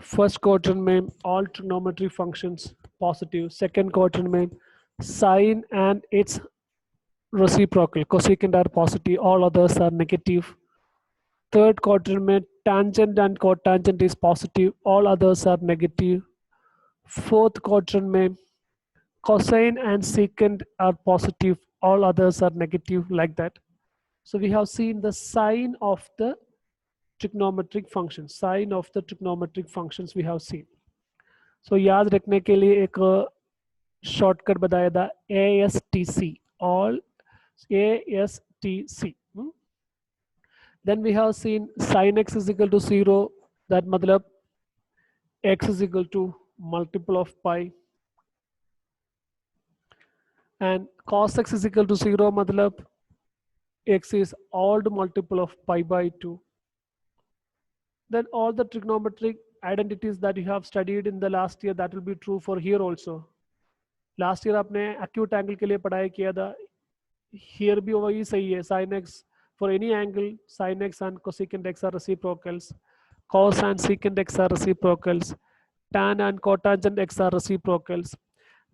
First quadrant में all trigonometry functions positive, second quadrant में sine and its reciprocal cosecant are positive, all others are negative. Third quadrant में tangent and cotangent is positive, all others are negative. Fourth quadrant में cosine and secant are positive, all others are negative, like that. So we have seen the sign of the trigonometric functions, sign of the trigonometric functions we have seen. So याद रखने के लिए एक shortcut बताया था ASTC, all ASTC. Then we have seen sin x is equal to 0, that matlab x is equal to multiple of pi, and cos x is equal to 0 matlab x is odd multiple of pi by 2. Then all the trigonometric identities that you have studied in the last year, that will be true for here also. Last year आपने acute angle के लिए पढ़ाई किया था, here भी वही सही है. sin x for any angle, sin x and cosecant x are reciprocals, cos and secant x are reciprocals, tan and cotangent x are reciprocals.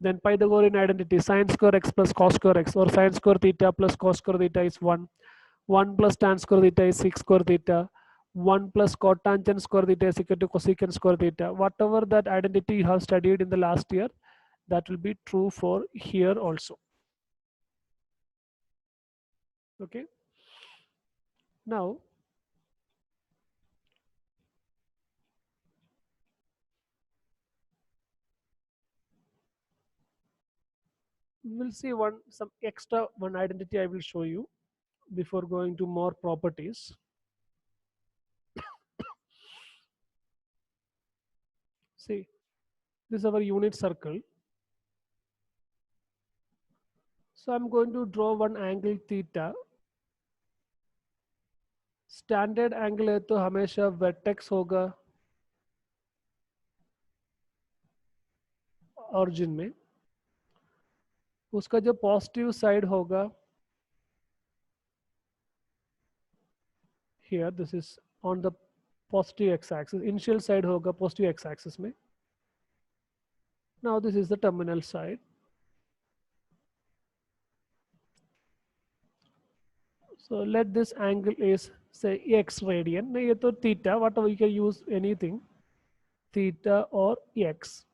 Then Pythagorean identity, sin square x plus cos square x, or sin square theta plus cos square theta is 1. 1 plus tan square theta is 6 square theta. 1 plus cotangent square theta is equal to cosecant square theta. Whatever that identity you have studied in the last year, that will be true for here also. Okay. Now, we'll see some extra identity I will show you before going to more properties. See, this is our unit circle. So I'm going to draw one angle theta. Standard angle है तो हमेशा vertex होगा origin में, उसका जो positive side होगा, here this is on the positive x-axis, initial side होगा positive x-axis में. Now this is the terminal side. So let this angle is say x radian. नहीं ये तो theta, whatever you can use anything, theta or x.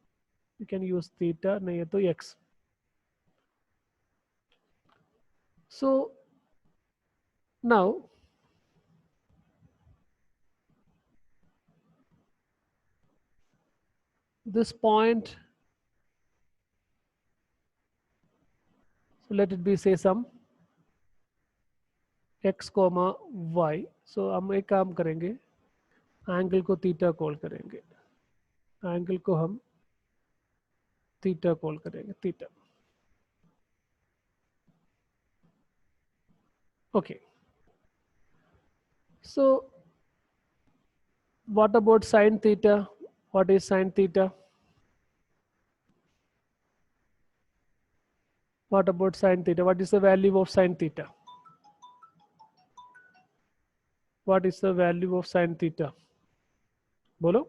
You can use theta, नहीं ये तो x. So now this point, so let it be say some x comma y. So हम एक काम करेंगे, एंगल को थीटा कॉल करेंगे, angle को हम थीटा कॉल करेंगे, theta. Okay. So what about sin theta? What is sin theta? What about sin theta? What is the value of sin theta? What is the value of sin theta? Bolo?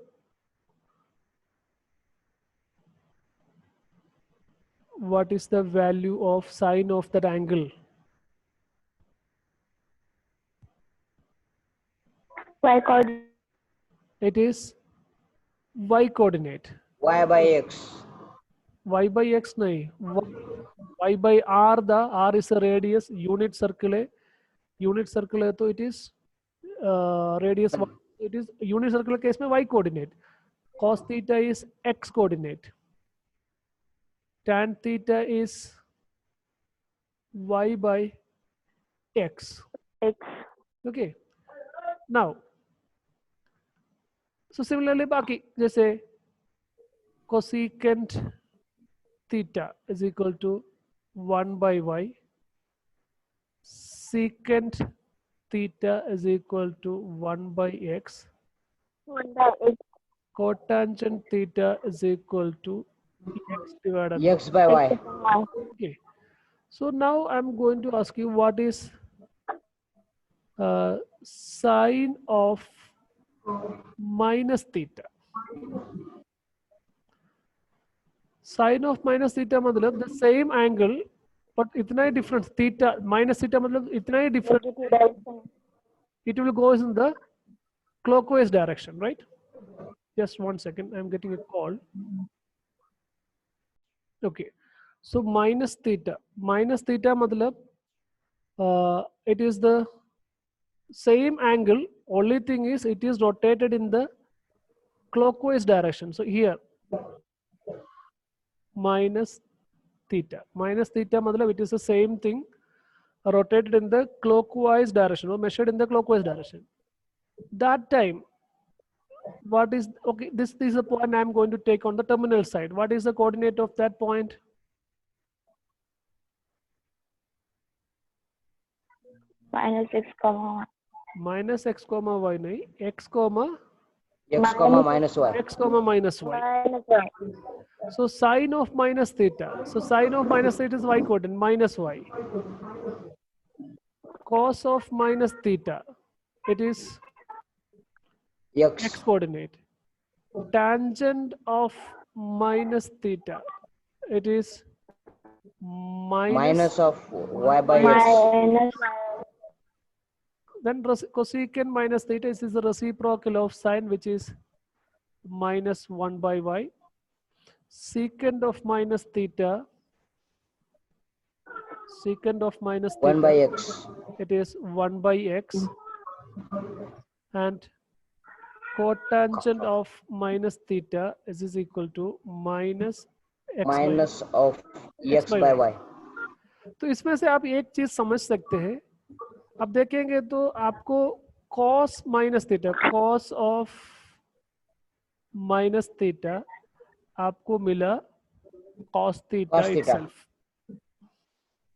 What is the value of sine of that angle? Y coordinate. It is y coordinate. Y by x. Y by x nahi. Y by r, the r is a radius, unit circle hai. Unit circle hai to it is radius, it is unit circle case mein y coordinate. Cos theta is x coordinate. Tan theta is y by x. X. Okay. Now, so similarly बाकी जैसे cosecant theta is equal to 1 by y, secant theta is equal to 1 by x, 1 by X. cotangent theta is equal to x divided by X by y. Y. Okay. So now I'm going to ask you what is sine of minus theta. Sine of minus theta मतलब the same angle but इतना ही difference, theta minus theta मतलब इतना ही difference, negative direction. it will go in the clockwise direction, right? Just 1 second, I'm getting a call. Okay, so minus theta matlab it is the same angle, only thing is it is rotated in the clockwise direction. So here minus theta matlab it is the same thing rotated in the clockwise direction or measured in the clockwise direction. That time what is, okay, this is the point I'm going to take on the terminal side. What is the coordinate of that point? Minus x comma Minus x comma y nahi, x comma x comma minus y. x comma minus y. minus y. So sine of minus theta, so sine of minus theta is y coordinate minus y. Cos of minus theta, it is x X coordinate. Tangent of minus theta, it is minus of y by x. Minus then cosecant minus theta is the reciprocal of sine, which is minus 1 by y. Secant of minus theta, secant of minus 1 by theta, x. it is 1 by x, and cotangent of minus theta is equal to minus x by y. Minus of X x by by y. y. तो इसमें से आप एक चीज समझ सकते हैं, अब देखेंगे तो आपको cos minus theta, cos of minus theta आपको मिला cos theta Cos theta. itself,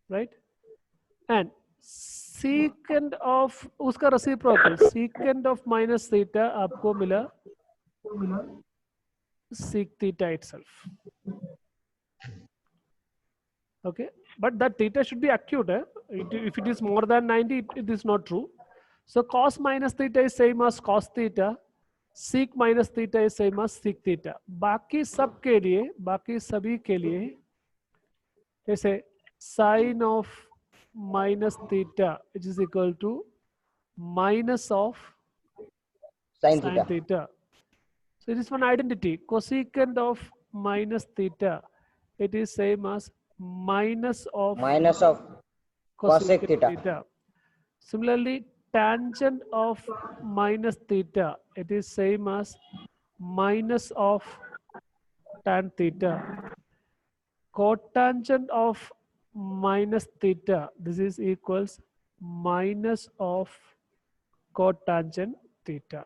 right? And secant of उसका reciprocal, secant of minus theta आपको मिला sec theta itself. Okay, but that theta should be acute. If it is more than 90, it is not true. So cos minus theta is same as cos theta. Sec minus theta is same as sec theta. बाकी सब के लिए, बाकी सभी के लिए जैसे sin of minus theta, which is equal to minus of Sin sin theta. theta. So it is one identity. Cosecant of minus theta, it is same as minus of Minus of cosec theta. Similarly, tangent of minus theta, it is same as minus of tan theta. Cotangent of minus theta, this is equals minus of cotangent theta.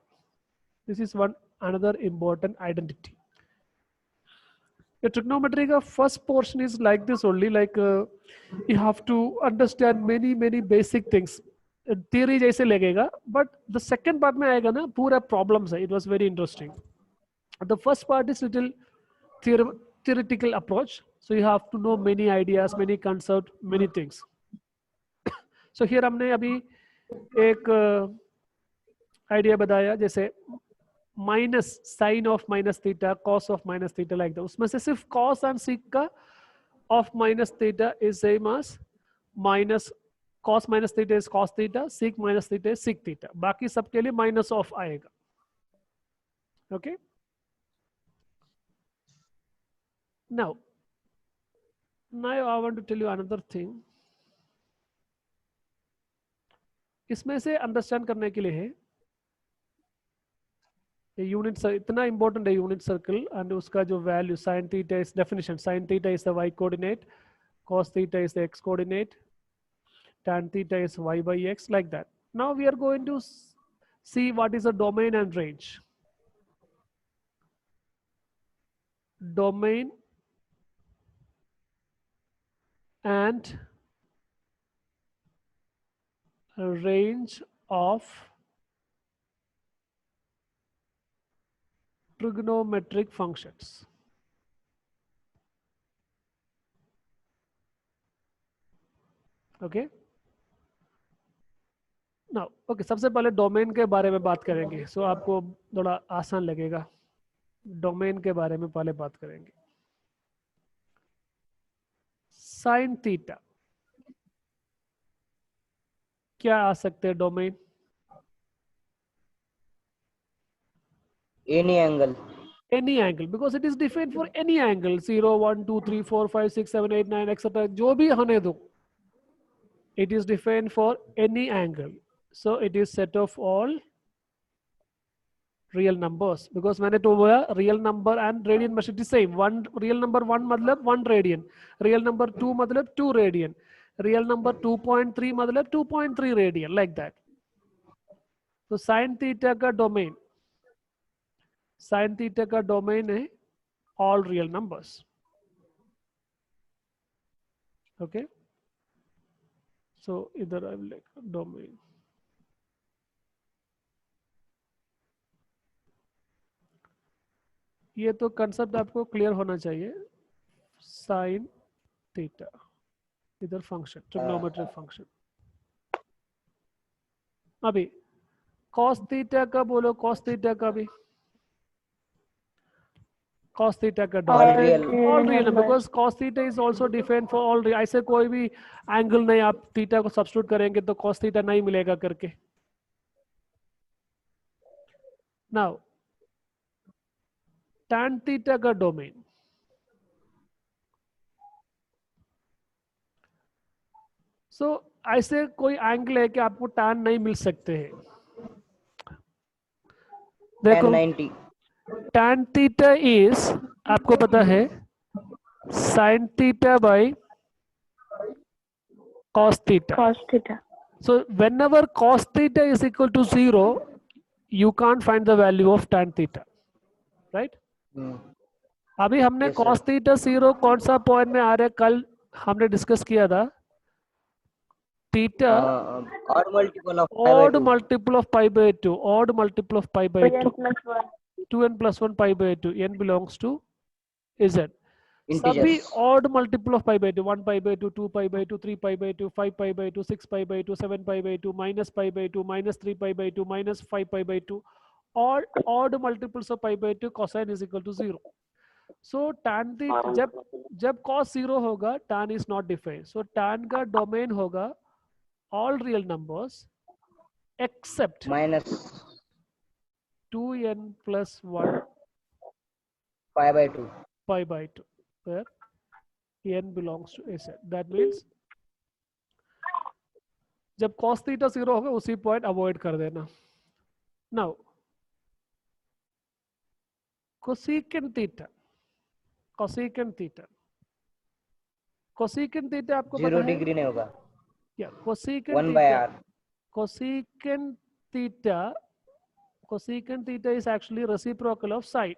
This is one another important identity. The trigonometry का first portion is like this only, like you have to understand many basic things. Theory जैसे लगेगा, but the second part में आएगा ना पूरा problems है. It was very interesting. The first part is little theoretical approach, so you have to know many ideas, many concepts, many things. So here हमने अभी एक idea बताया, जैसे minus sine of minus theta, cos of minus theta, like that. उसमें से सिर्फ cos and sec का of minus theta is same as minus cos minus theta is cos theta, sec minus theta is sec theta. बाकी सबके लिए minus of आएगा. Okay, now I want to tell you another thing. इसमें से understand करने के लिए है यूनिट, इतना इंपॉर्टेंट है यूनिट सर्कल, एंड उसका जो value sine theta is definition, sine theta is the y coordinate, cos theta is the x coordinate, tan theta is y by x, like that. Now we are going to see what is the domain and range. Domain and range of trigonometric functions. Okay. Now, okay, सबसे पहले domain के बारे में बात करेंगे, सो आपको थोड़ा आसान लगेगा. डोमेन के बारे में पहले बात करेंगे. साइन थीटा क्या आ सकते हैं domain? Any angle. Any angle, because it is defined for any angle, 0 1 2 3 4 5 6 7 8 9 etc. जो भी होने दो, it is defined for any angle, so it is set of all real numbers. Because मैंने तो बोला real number and radian must be same. One real number 1 मतलब 1 radian, real number 2 मतलब 2 radian, real number 2.3 मतलब 2.3 radian, like that. तो sin theta का domain, sin theta का domain है all real numbers. Okay, so इधर I will like domain. ये तो कंसेप्ट आपको क्लियर होना चाहिए. साइन थीटा, इधर फंक्शन ट्रिग्नोमेट्रिक फंक्शन. अभी कॉस थीटा का बोलो, कॉस थीटा का भी, cos theta का All domain real. all real, because cos theta is also defined for all real. ऐसे कोई भी एंगल नहीं आप थीटा को सब्स्टिट्यूट करेंगे तो cos थीटा नहीं मिलेगा करके. नाउ tan थीटा का डोमेन, सो ऐसे कोई एंगल है कि आपको tan नहीं मिल सकते हैं. देखो 1090. tan थीटा इज, आपको पता है, sin theta by cos theta. Cos theta. So whenever cos theta is equal to 0, you can't find the value of tan theta, right? अभी हमने Yes, sir. cos theta 0 कौन सा पॉइंट में आ रहा है, कल हमने डिस्कस किया था. Theta Odd multiple of pi by odd 2. multiple of pi by 2, odd multiple of pi by 2, 2n plus 1. 2n plus 1 pi by 2, n belongs to z. सभी Integers. odd multiple of pi by 2, 1 pi by 2, 2 pi by 2, 3 pi by 2, 5 pi by 2, 6 pi by 2, 7 pi by 2, minus pi by 2, minus 3 pi by 2, minus 5 pi by 2, all odd multiples of pi by 2, cosine is equal to 0. So tan theta, जब cos 0 होगा, tan is not defined. So tan का domain होगा all real numbers except Minus 2n plus 1 pi by 2. pi by 2, where n belongs to z. That means जब cos theta 0 होगा उसी point avoid कर देना. Now cosecant theta, cosecant theta, cosecant theta आपको 0 पता है degree नहीं होगा. क्या? cosecant 1 by theta, r. cosecant theta, cosecant theta is actually reciprocal of sine.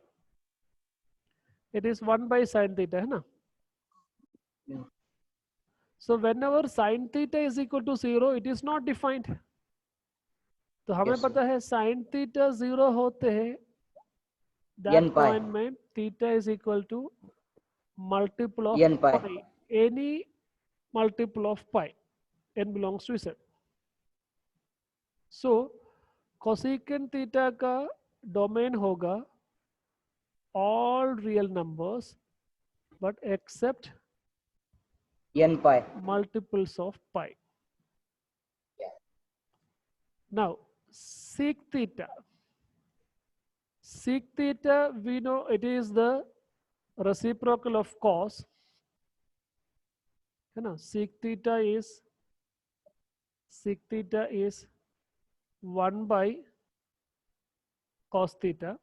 It is 1 by sin theta, है ना? So whenever sin theta is equal to 0, it is not defined. तो हमें Yes, sir. पता है sin theta 0 होते हैं, that n pi. point में theta is equal to multiple of n pi. pi, any multiple of pi, n belongs to z. So cosecant theta का domain होगा all real numbers but except n pi. multiples of pi. Now sec theta, sec theta we know it is the reciprocal of cos, है ना? sec theta is 1 by cos theta.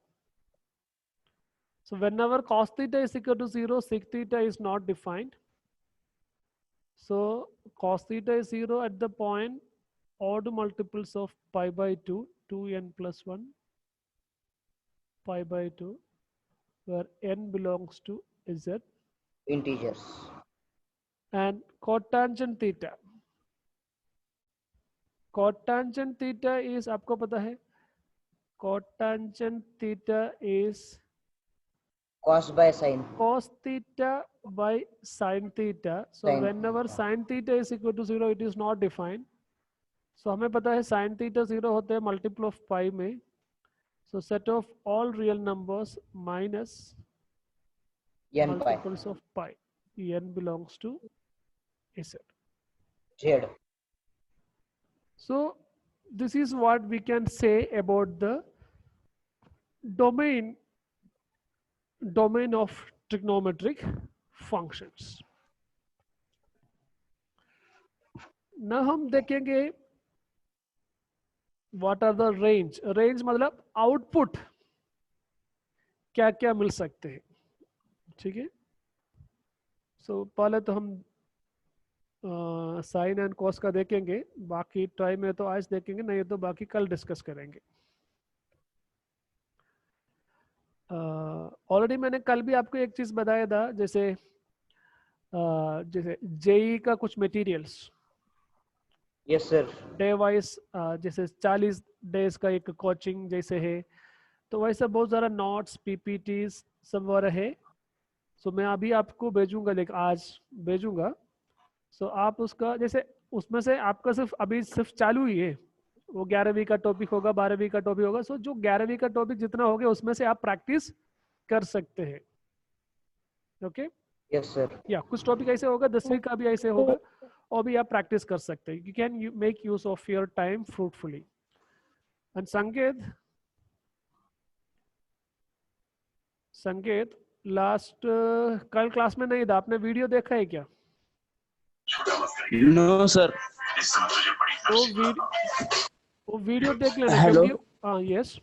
So whenever cos theta is equal to 0, sec theta is not defined. So cos theta is 0 at the point odd multiples of pi by 2, 2n plus 1 pi by 2, where n belongs to z. Integers. And cotangent theta, cotangent theta is, आपको पता है, cotangent theta is Cos by sin. cos theta by sin theta. So Sin whenever theta. sin theta is equal to 0, it is not defined. So हमें पता है sin theta 0 होते हैं multiple of pi में. So set of all real numbers minus n pi. multiples of pi, n belongs to Z. Z. So this is what we can say about the domain of trigonometric functions. now हम देखेंगे what are the range. range मतलब output क्या क्या मिल सकते हैं, ठीक है. सो पहले तो हम साइन एंड कॉस का देखेंगे, बाकी टाइम में तो आज देखेंगे, नहीं तो बाकी कल डिस्कस करेंगे. ऑलरेडी मैंने कल भी आपको एक चीज बताया था, जैसे जैसे जेई का कुछ materials Yes, sir. Day wise, जैसे 40 डेज का एक कोचिंग जैसे है, तो वैसे बहुत सारा नोट्स पीपीटीज सब वगैरह है. सो मैं अभी आपको भेजूंगा, लेकिन आज भेजूंगा. सो आप उसका जैसे उसमें से आपका सिर्फ अभी सिर्फ चालू ही है, वो 11वीं का टॉपिक होगा, 12वीं का टॉपिक होगा. सो जो 11वीं का टॉपिक जितना हो गया उसमें से आप प्रैक्टिस कर सकते हैं. Okay Yes, sir. या कुछ टॉपिक ऐसे होगा, 10वीं का भी ऐसे होगा, और भी आप प्रैक्टिस कर सकते हैं. You can make use of your time fruitfully. And संकेत लास्ट कल क्लास में नहीं था, आपने वीडियो देखा है क्या? No sir. वो वीडियो देख लेना. हेलो. हाँ यस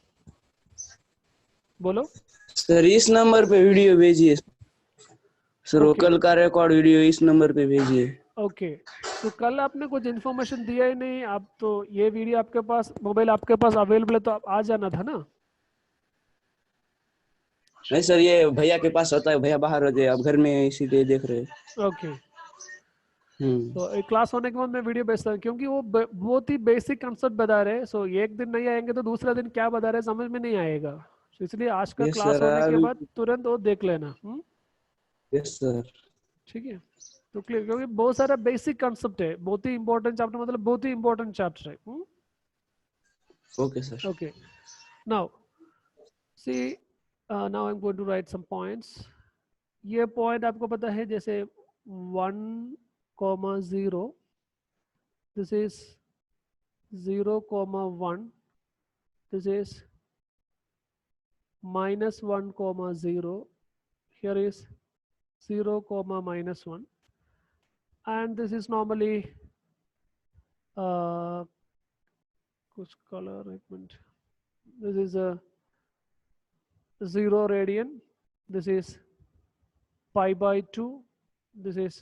बोलो. सर इस नंबर पे वीडियो भेजिए सर. वो Okay. कल का रिकॉर्ड वीडियो इस नंबर पे भेजिए. ओके तो कल आपने कुछ इन्फॉर्मेशन दिया ही नहीं, आप तो ये वीडियो आपके पास, मोबाइल आपके पास अवेलेबल है, तो आप आ जाना था ना. नहीं सर, ये भैया के पास होता है, भैया बाहर होते हैं, अब घर में इसीलिए देख रहे हैं. ओके तो एक क्लास होने के बाद मैं वीडियो भेजता हूँ, क्योंकि वो बहुत ही बेसिक कंसेप्ट बता रहे हैं. सो एक दिन नहीं आएंगे तो दूसरा दिन क्या बता रहे हैं समझ में नहीं आएगा. तो इसलिए आज का Yes, क्लास sir, होने I के will- बाद तुरंत वो देख लेना. Yes sir. ठीक है तो क्लियर, क्योंकि बहुत सारा बेसिक कंसेप्ट है, बहुत ही इंपॉर्टेंट चैप्टर, मतलब बहुत ही इंपॉर्टेंट चैप्टर है. Okay sir. Okay. Now, see, now I'm going to write some points. ये पॉइंट आपको पता है, जैसे 1,0. This is 0,1. This is -1,0. Here is 0,-1. And this is normally कुछ color, एक minute. This is a 0 radian. This is pi/2. This is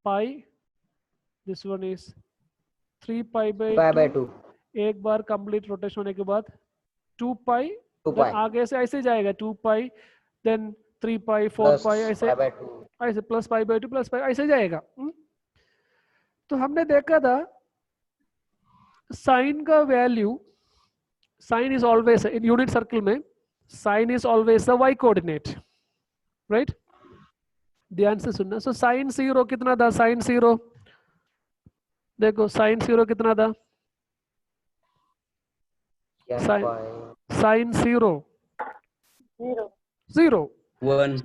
pi. This one is 3 pi/2. Pi by 2. एक बार complete rotation होने के बाद 2 pi. 2 Then pi. आगे से ऐसे जाएगा 2 pi, then 3 pi, 4 Plus pi, ऐसे pi by 2. ऐसे प्लस pi/2 प्लस pi ऐसे जाएगा. तो हमने देखा था साइन का value, sine is always in unit circle में, sine is always the y coordinate, right. ध्यान से सुनना. सो साइन 0 कितना था? साइन 0 देखो, साइन 0 कितना था? N Sin- pi. Sine 0 Zero. 0. 1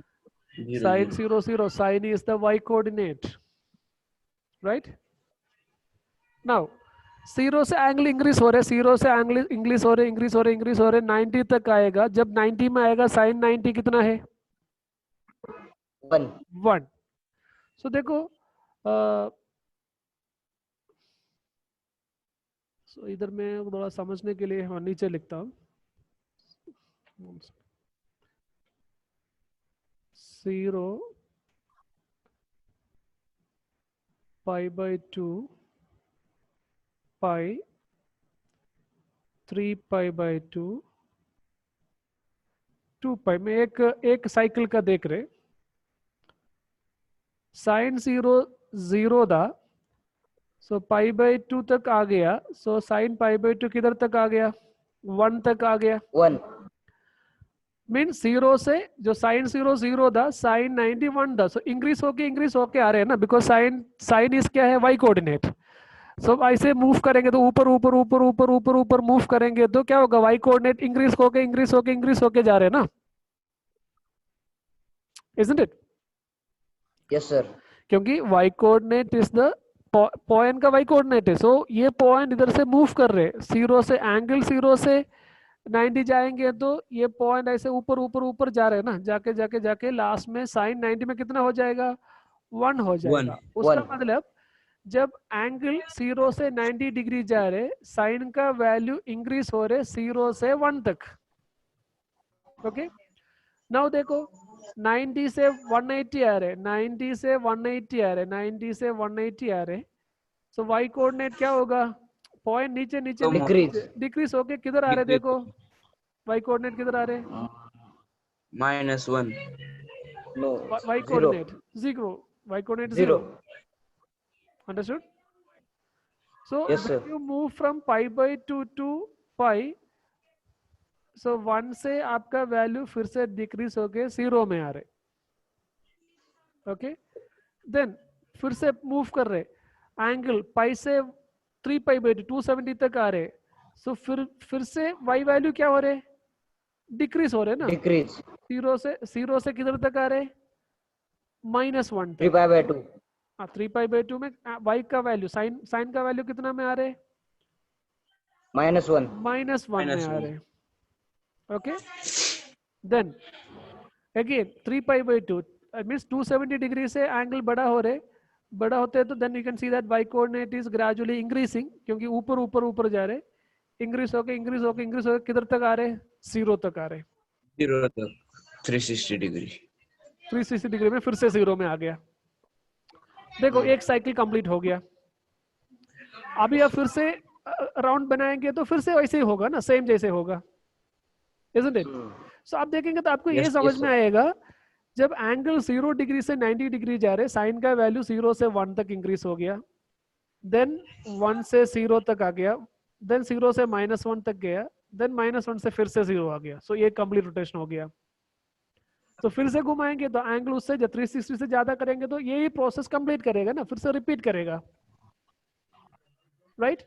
Sin 0 0. Sin is the y coordinate, right? Now 0 से एंगल इंक्रीज हो रहे, 0 से एंगल इंक्रीज हो रहे, इंक्रीज हो रहे, इंक्रीज हो रहे, 90 तक आएगा. जब 90 में आएगा साइन 90 कितना है? 1. 1. सो देखो सो इधर मैं थोड़ा समझने के लिए नीचे लिखता हूँ. 0 pi/2 pi 3 pi/2 2 pi में एक साइकिल का देख रहे. साइन 0 0 था, सो pi/2 तक आ गया. सो साइन pi/2 किधर तक आ गया? 1 तक आ गया. 1. मीन 0 से जो साइन 0 0 था, साइन 91 था. सो इंक्रीज होके आ रहे हैं ना, बिकॉज साइन इस क्या है? y coordinate. सो ऐसे मूव करेंगे तो ऊपर ऊपर ऊपर ऊपर ऊपर ऊपर मूव करेंगे तो क्या होगा? y कोऑर्डिनेट इंक्रीज होके जा रहे हैं ना, isn't it? Yes, sir. क्योंकि y coordinate is the point का y कोऑर्डिनेट है, सो ये पॉइंट इधर से मूव कर रहे हैं, 0 से एंगल 0 से 90 जाएंगे तो ये पॉइंट ऐसे ऊपर ऊपर ऊपर जा रहे हैं ना, जाके जाके जाके लास्ट में साइन 90 में कितना हो जाएगा, 1 हो जाएगा। उसका 1 मतलब जब एंगल 0 से 90 डिग्री जा रहे, साइन का वैल्यू इंक्रीज हो रहे 0 से 1 तक। ओके, नाउ देखो 90 से 180 आ रहे, 90 से 180 आ रहे, 90 से 180 आ रहे, सो y कोऑर्डिनेट क्या होगा, पॉइंट नीचे नीचे Decrease. डिक्रीज होके किधर आ रहे, देखो y कोऑर्डिनेट किधर आ रहे, -1 no y 0 coordinate 0, y coordinate 0, 0 understood? So Yes, when sir. you move from pi by 2 to pi, so 1 से आपका वैल्यू फिर से डिक्रीज होके 0 में आ रहे, ओके, देन फिर से मूव कर रहे, एंगल पाई से 3 पाई बाई 270 तक आ रहे, सो फिर से y वैल्यू क्या हो रहे, डिक्रीज हो रहे ना, decrease 0 से किधर तक आ रहे, -1 3 तक। pi by 2 हाँ 3 पाई बाई 2 में y का वैल्यू, साइन का वैल्यू कितना में आ रहे, -1 -1 में आ रहे, okay, then again 3 pi by 2 means 270 degree से एंगल बड़ा हो रहे, बड़ा होते हैं तो then you can see that y coordinate is gradually increasing, क्योंकि ऊपर ऊपर ऊपर जा रहे, इंक्रीज होके इंक्रीज होके इंक्रीज होके किधर तक आ रहे, 0 तक आ रहे, 0 तक 360 डिग्री 360 डिग्री में फिर से 0 में आ गया। देखो एक साइकिल कंप्लीट हो गया, अभी आप फिर से राउंड बनाएंगे तो फिर से वैसे ही होगा ना, सेम जैसे होगा, isn't it? सो आप देखेंगे तो आपको ये Yes, समझ yes, में sir. आएगा, जब एंगल 0 डिग्री से 90 डिग्री जा रहे, साइन का वैल्यू 0 से 1 तक इंक्रीज हो गया, देन 1 से 0 तक आ गया, देन 0 से -1 तक गया, देन -1 से फिर से 0 आ गया, सो ये कंप्लीट रोटेशन हो गया। तो फिर से घुमाएंगे तो एंगल उससे 360 से ज्यादा करेंगे तो यही प्रोसेस कंप्लीट करेगा ना, फिर से रिपीट करेगा, राइट,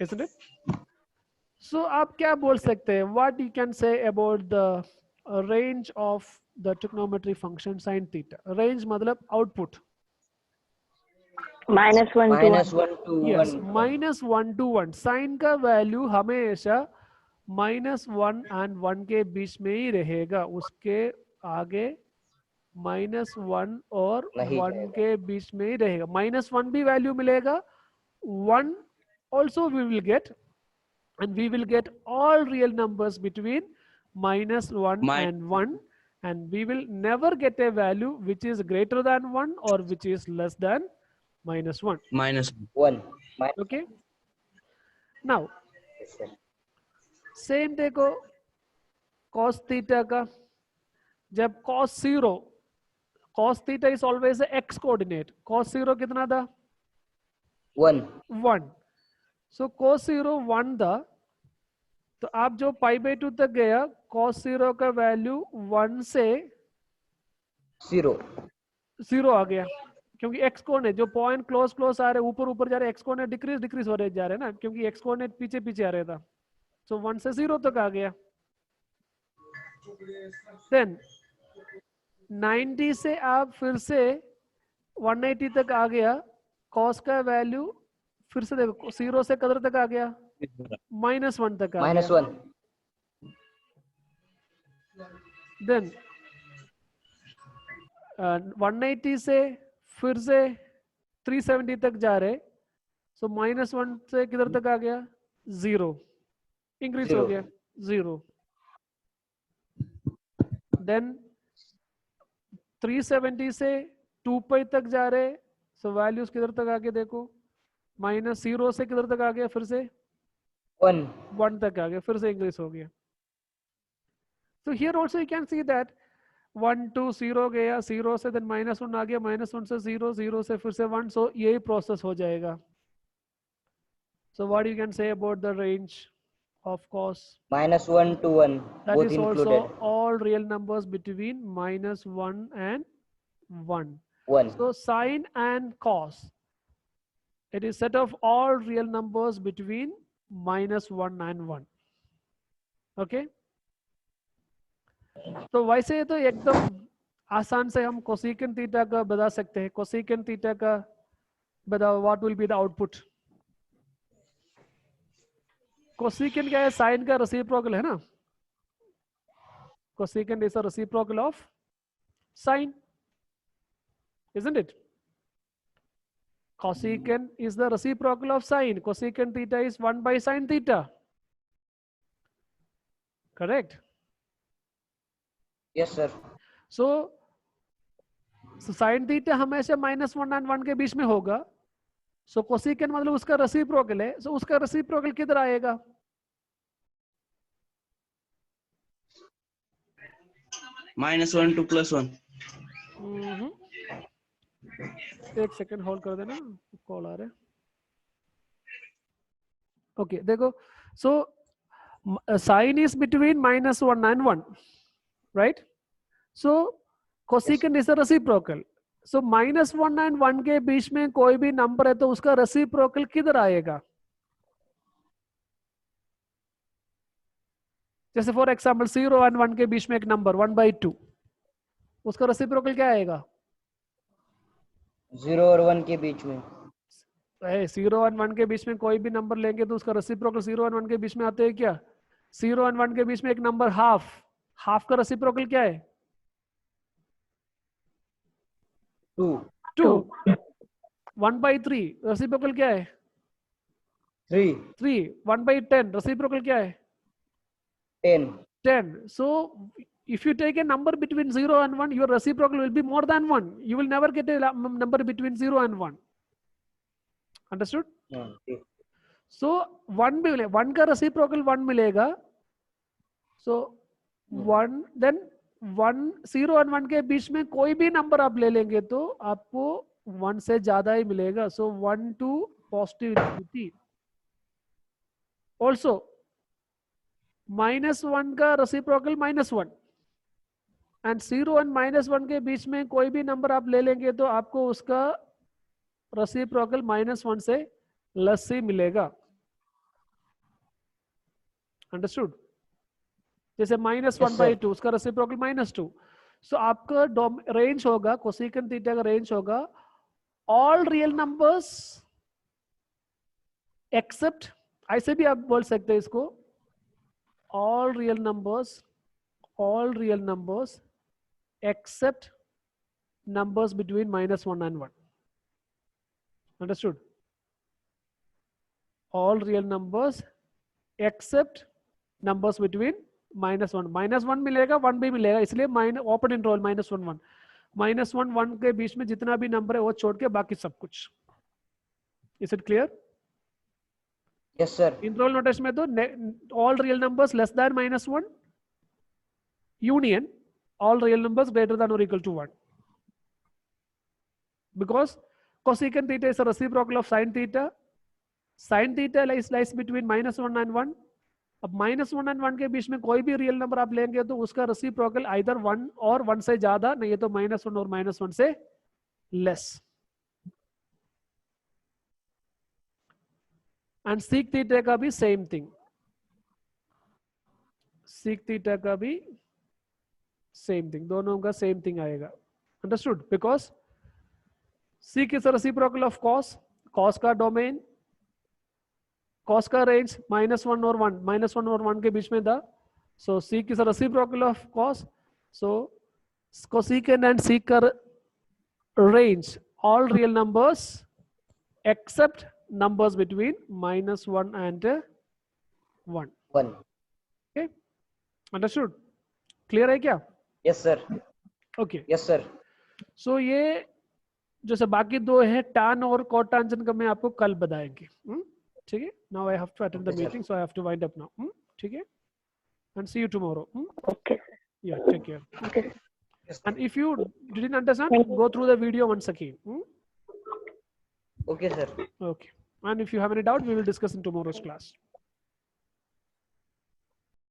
isn't it? So आप क्या बोल सकते हैं, what you can say about the range of the trigonometry function sin theta? Range मतलब output. -1 to 1. -1 to Yes, 1 -1 to 1. Sign का वैल्यू हमेशा -1 and 1 के बीच में ही रहेगा, उसके आगे -1 और नहीं 1 जाएगा। के बीच में ही रहेगा। -1 भी वैल्यू मिलेगा, 1 also we will get, and we will get all real numbers between -1 and 1, and we will never get a value which is greater than 1 or which is less than -1. -1 Okay, now Yes, sir. Same देखो cos theta का, जब cos 0, cos theta is always a x coordinate, cos 0 कितना था, 1 1, so cos 0 1 था, तो आप जो पाई by 2 तक गया, cos 0 का वैल्यू 1 से 0 आ गया, क्योंकि एक्स कोऑर्डिनेट जो पॉइंट क्लोज क्लोज आ रहे, ऊपर ऊपर जा रहे, एक्स कोऑर्डिनेट डिक्रीज हो रहे जा रहे ना, क्योंकि एक्स कोऑर्डिनेट पीछे पीछे आ रहा था, सो 1 से 0 तक आ गया। देन 90 से आप फिर से 180 तक आ गया, कॉस का वैल्यू फिर से देखो 0 से कदर तक आ गया, -1 तक आ गया। -1 देन 180 से फिर से 370 तक जा रहे, सो -1 से किधर तक आ गया, 0, इंक्रीज हो 0 गया 0। देन 370 से 2 पाई तक जा रहे, सो वैल्यूज किधर तक आ गए देखो, -0 से किधर तक आ गया, फिर से 1 तक आ गया, फिर से इंक्रीज हो गया। So here also you can see that 1 to 0 गया, 0 से देन -1 आ गया, -1 से 0, 0 से फिर से 1, सो यही प्रोसेस हो जाएगा। So what you can say about the range of cos? -1 to 1 That both is also included all real numbers between -1 and 1. 1 So sine and cos, it is set of all real numbers between -1 and 1. Okay, तो वैसे तो एकदम आसान से हम cosecant theta का बता सकते हैं। कोसेकेंट थीटा का बताओ, what will be the output? Cosecant क्या है? साइन का रेसिप्रोकल है ना। Cosecant is a reciprocal of sine, isn't it? Cosecant is the reciprocal of sine. Cosecant theta is 1 by sine theta. Correct? Yes, sir. So sin theta हमेशा -1 and 1 के बीच में होगा। So cosecant मतलब उसका रेसिप्रोकल है। So उसका reciprocal किधर आएगा? -1 to +1। एक सेकंड होल्ड कर देना, कॉल आ रहा है। ओके देखो, so sine is between -1 and 1, right? So cosecant is a reciprocal. So -1 and 1 के बीच में कोई भी नंबर है तो उसका रेसिप्रोकल किधर आएगा? जैसे फॉर एग्जाम्पल 0 and 1 के बीच में एक नंबर 1/2, उसका रेसिप्रोकल क्या आएगा? 0 और 1 के बीच में 0 और 1 के बीच में कोई भी नंबर लेंगे तो उसका रेसिप्रोकल 0 और 1 के बीच में आते हैं क्या? 0 और 1 के बीच में एक नंबर हाफ का रेसिप्रोकल क्या है? 2 1/3 रेसिप्रोकल क्या है? 3 1/10 रेसिप्रोकल क्या है? 10 So if you take a number between 0 and 1, your reciprocal will be more than 1. You will never get a number between 0 and 1. Understood? So 1 का रेसिप्रोकल 1 मिलेगा। So 1 then 0 और 1 के बीच में कोई भी नंबर आप ले लेंगे तो आपको 1 से ज्यादा ही मिलेगा। So 1 to positive infinity. Also -1 का रेसिप्रोकल -1 एंड 0 एंड -1 के बीच में कोई भी नंबर आप ले लेंगे तो आपको उसका रेसिप्रोकल -1 से लेस ही मिलेगा। अंडरस्टूड? जैसे -1/2 उसका रेसिप्रोकल -2। सो आपका रेंज होगा, कोसेकेंट थीटा का रेंज होगा ऑल रियल नंबर्स एक्सेप्ट, ऐसे भी आप बोल सकते हैं इसको, all real numbers except numbers between -1 and 1. Understood? All real numbers except numbers between -1 मिलेगा, 1 भी मिलेगा, इसलिए ओपन इंटरवल -1 1 1 के बीच में जितना भी नंबर है वो छोड़ के बाकी सब कुछ। Is it clear? Yes, sir. Interval notation में तो all real numbers less than -1 union all real numbers greater than or equal to 1, because cosecant theta is a reciprocal of sin theta. Sin theta lies between -1 and 1. अब -1 and 1 के बीच में कोई भी real number आप लेंगे तो उसका रेसिप्रोकल आइदर 1 और 1 से ज्यादा, नहीं तो -1 और -1 से लेस। एंड सीक थीटा का भी सेम थिंग, सीक थीटा का भी सेम थिंग, दोनों का सेम थिंग आएगा। Understood? Because sec is a reciprocal of cos, cos का डोमेन, कॉस का रेंज -1 और 1 के बीच में था। So sec is a reciprocal of cos. So cosecant and sec का range all real numbers except numbers between -1 and 1. Okay, understood? Clear है क्या? Yes, sir. Okay. Yes, sir. So ये जैसे बाकी दो है tan और cotangent का मैं आपको कल बताएंगे। ठीक है? Now I have to attend the meeting, so I have to wind up now. ठीक है? And see you tomorrow. Okay. Yeah, take care. Okay. And if you didn't understand, go through the video once again. Okay, sir. Okay. And if you have any doubt, we will discuss in tomorrow's class.